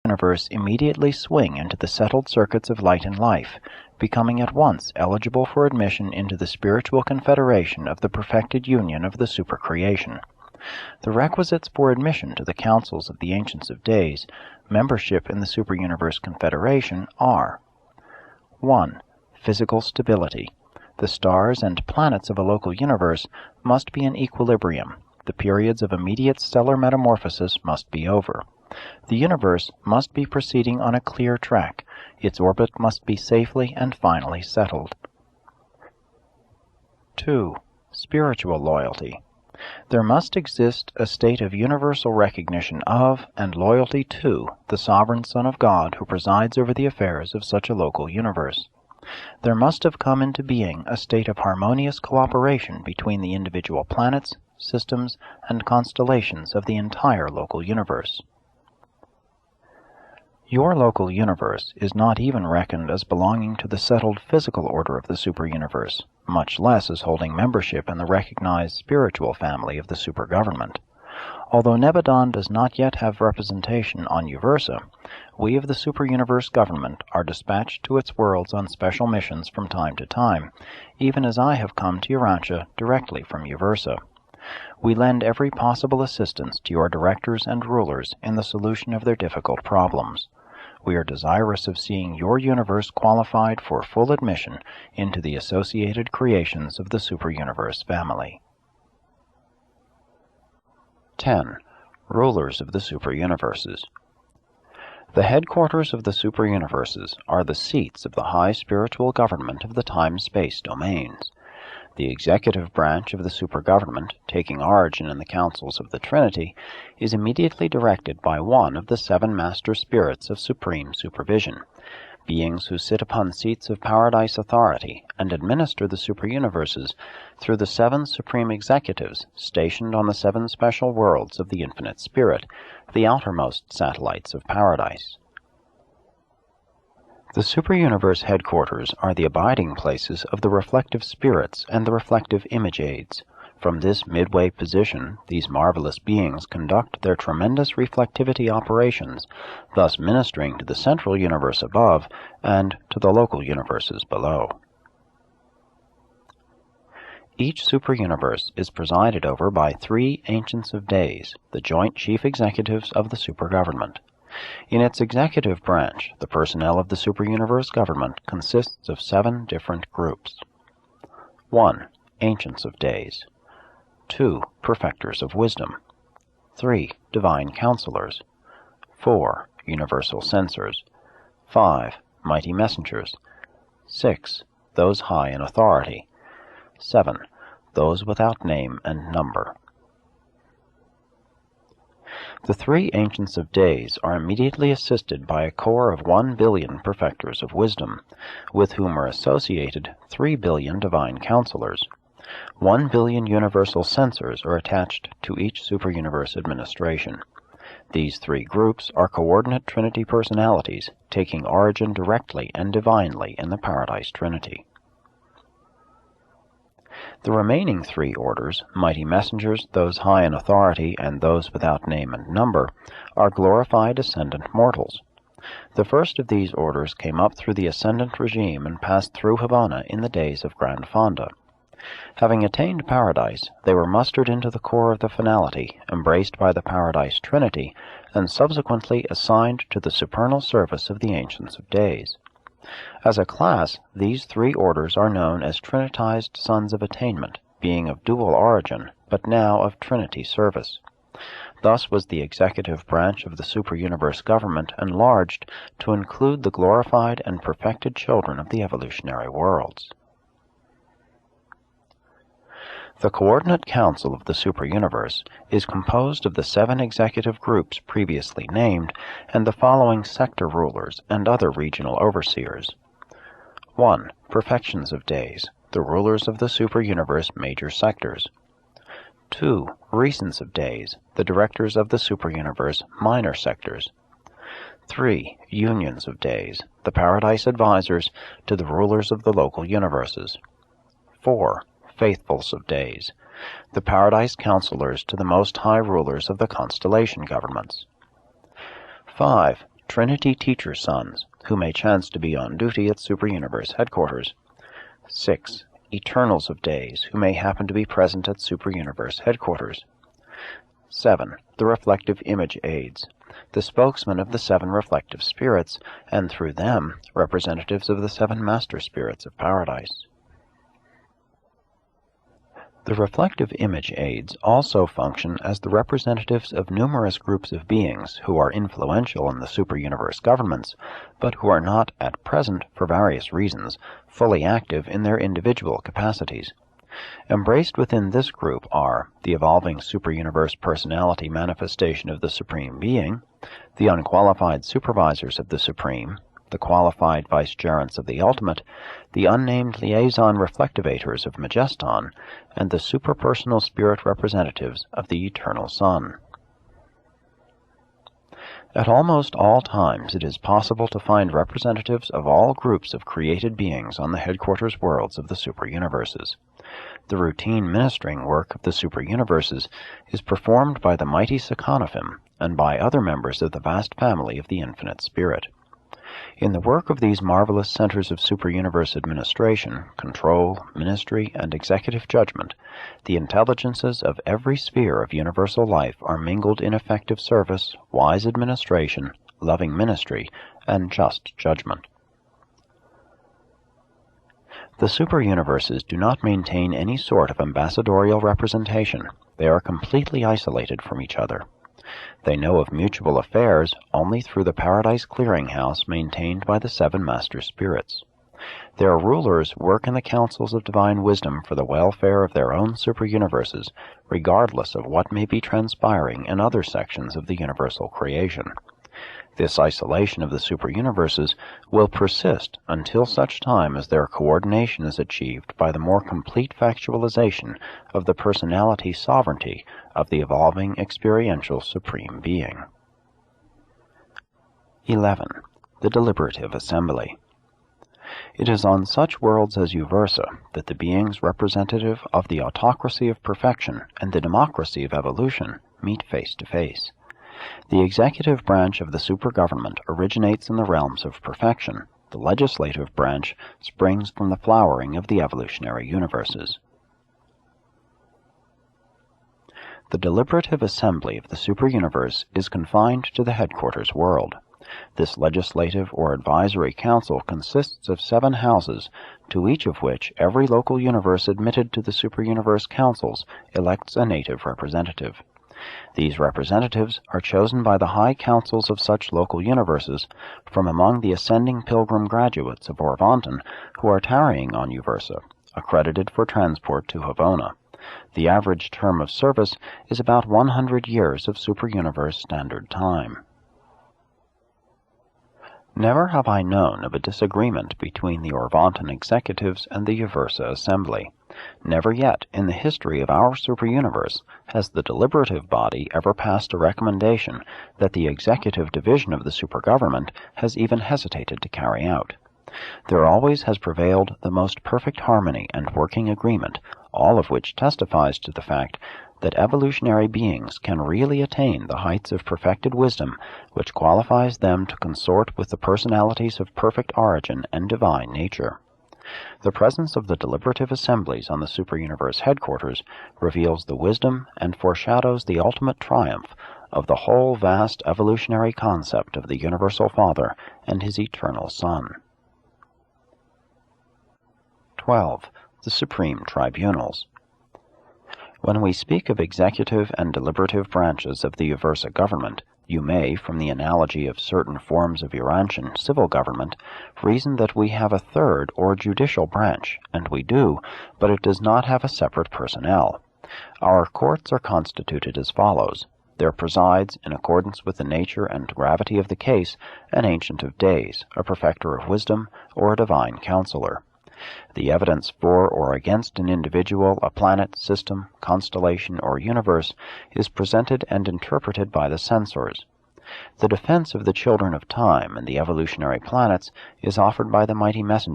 universe immediately swing into the settled circuits of light and life, becoming at once eligible for admission into the spiritual confederation of the perfected union of the supercreation. The requisites for admission to the councils of the Ancients of Days, membership in the Superuniverse Confederation, are 1. Physical stability. The stars and planets of a local universe must be in equilibrium. The periods of immediate stellar metamorphosis must be over. The universe must be proceeding on a clear track. Its orbit must be safely and finally settled. 2. Spiritual loyalty. There must exist a state of universal recognition of and loyalty to the sovereign Son of God who presides over the affairs of such a local universe. There must have come into being a state of harmonious cooperation between the individual planets, systems, and constellations of the entire local universe. Your local universe is not even reckoned as belonging to the settled physical order of the superuniverse, much less as holding membership in the recognized spiritual family of the supergovernment. Although Nebadon does not yet have representation on Uversa, we of the superuniverse government are dispatched to its worlds on special missions from time to time, even as I have come to Urantia directly from Uversa. We lend every possible assistance to your directors and rulers in the solution of their difficult problems. We are desirous of seeing your universe qualified for full admission into the associated creations of the superuniverse family. 10. Rulers of the superuniverses. The headquarters of the superuniverses are the seats of the high spiritual government of the time-space domains. The executive branch of the supergovernment, taking origin in the councils of the Trinity, is immediately directed by one of the 7 master spirits of supreme supervision, beings who sit upon seats of paradise authority and administer the superuniverses through the 7 supreme executives stationed on the 7 special worlds of the infinite spirit, the outermost satellites of paradise. The superuniverse headquarters are the abiding places of the reflective spirits and the reflective image aids. From this midway position, these marvelous beings conduct their tremendous reflectivity operations, thus ministering to the central universe above and to the local universes below. Each superuniverse is presided over by 3 Ancients of Days, the joint chief executives of the supergovernment. In its executive branch, the personnel of the superuniverse government consists of 7 different groups. 1. Ancients of Days. 2. Perfecters of Wisdom. 3. Divine Counselors. 4. Universal Censors. 5. Mighty Messengers. 6. Those high in authority. 7. Those without name and number. The 3 Ancients of Days are immediately assisted by a corps of 1 billion Perfecters of Wisdom, with whom are associated 3 billion Divine Counselors. 1 billion Universal Censors are attached to each superuniverse administration. These 3 groups are coordinate Trinity personalities, taking origin directly and divinely in the Paradise Trinity. The remaining 3 orders, Mighty Messengers, those high in authority, and those without name and number, are glorified ascendant mortals. The first of these orders came up through the ascendant regime and passed through Havana in the days of Grand Fonda. Having attained paradise, they were mustered into the core of the finality, embraced by the Paradise Trinity, and subsequently assigned to the supernal service of the Ancients of Days. As a class, these 3 orders are known as Trinitized Sons of Attainment, being of dual origin, but now of Trinity service. Thus was the executive branch of the superuniverse government enlarged to include the glorified and perfected children of the evolutionary worlds. The Coordinate Council of the Superuniverse is composed of the 7 executive groups previously named and the following sector rulers and other regional overseers. 1. Perfections of Days, the rulers of the Superuniverse major sectors. 2. Recents of Days, the directors of the Superuniverse minor sectors. 3. Unions of Days, the Paradise advisors to the rulers of the local universes. 4. Faithfuls of Days, the Paradise counselors to the most high rulers of the constellation governments. 5. Trinity teacher sons, who may chance to be on duty at Super-Universe headquarters. 6. Eternals of days, who may happen to be present at Super-Universe headquarters. 7. The reflective image aids, the spokesmen of the 7 reflective spirits, and through them, representatives of the 7 master spirits of paradise. The reflective image aids also function as the representatives of numerous groups of beings who are influential in the super-universe governments, but who are not at present, for various reasons, fully active in their individual capacities. Embraced within this group are the evolving super-universe personality manifestation of the Supreme Being, the unqualified supervisors of the Supreme, the qualified vicegerents of the Ultimate, the unnamed liaison reflectivators of Majeston, and the superpersonal spirit representatives of the Eternal Sun. At almost all times it is possible to find representatives of all groups of created beings on the headquarters worlds of the super-universes. The routine ministering work of the super-universes is performed by the mighty Sekanophim and by other members of the vast family of the Infinite Spirit. In the work of these marvelous centers of super-universe administration, control, ministry, and executive judgment, the intelligences of every sphere of universal life are mingled in effective service, wise administration, loving ministry, and just judgment. The super-universes do not maintain any sort of ambassadorial representation. They are completely isolated from each other. They know of mutual affairs only through the Paradise Clearinghouse maintained by the 7 Master Spirits. Their rulers work in the councils of divine wisdom for the welfare of their own super-universes, regardless of what may be transpiring in other sections of the universal creation. This isolation of the super-universes will persist until such time as their coordination is achieved by the more complete factualization of the personality sovereignty of the evolving experiential Supreme Being. 11. The Deliberative Assembly. It is on such worlds as Uversa that the beings representative of the autocracy of perfection and the democracy of evolution meet face to face. The executive branch of the super-government originates in the realms of perfection. The legislative branch springs from the flowering of the evolutionary universes. The deliberative assembly of the super-universe is confined to the headquarters world. This legislative or advisory council consists of 7 houses, to each of which every local universe admitted to the super-universe councils elects a native representative. These representatives are chosen by the high councils of such local universes from among the ascending pilgrim graduates of Orvanton who are tarrying on Uversa, accredited for transport to Havona. The average term of service is about 100 years of super-universe standard time. Never have I known of a disagreement between the Orvanton executives and the Uversa assembly. Never yet in the history of our super-universe has the deliberative body ever passed a recommendation that the executive division of the super-government has even hesitated to carry out. There always has prevailed the most perfect harmony and working agreement, all of which testifies to the fact that evolutionary beings can really attain the heights of perfected wisdom which qualifies them to consort with the personalities of perfect origin and divine nature. The presence of the deliberative assemblies on the super-universe headquarters reveals the wisdom and foreshadows the ultimate triumph of the whole vast evolutionary concept of the Universal Father and His Eternal Son. 12. The Supreme Tribunals. When we speak of executive and deliberative branches of the Uversa government, you may, from the analogy of certain forms of Urantian civil government, reason that we have a third or judicial branch, and we do, but it does not have a separate personnel. Our courts are constituted as follows. There presides, in accordance with the nature and gravity of the case, an Ancient of Days, a Perfecter of Wisdom, or a Divine Counselor. The evidence for or against an individual, a planet, system, constellation, or universe is presented and interpreted by the censors. The defense of the children of time and the evolutionary planets is offered by the mighty messenger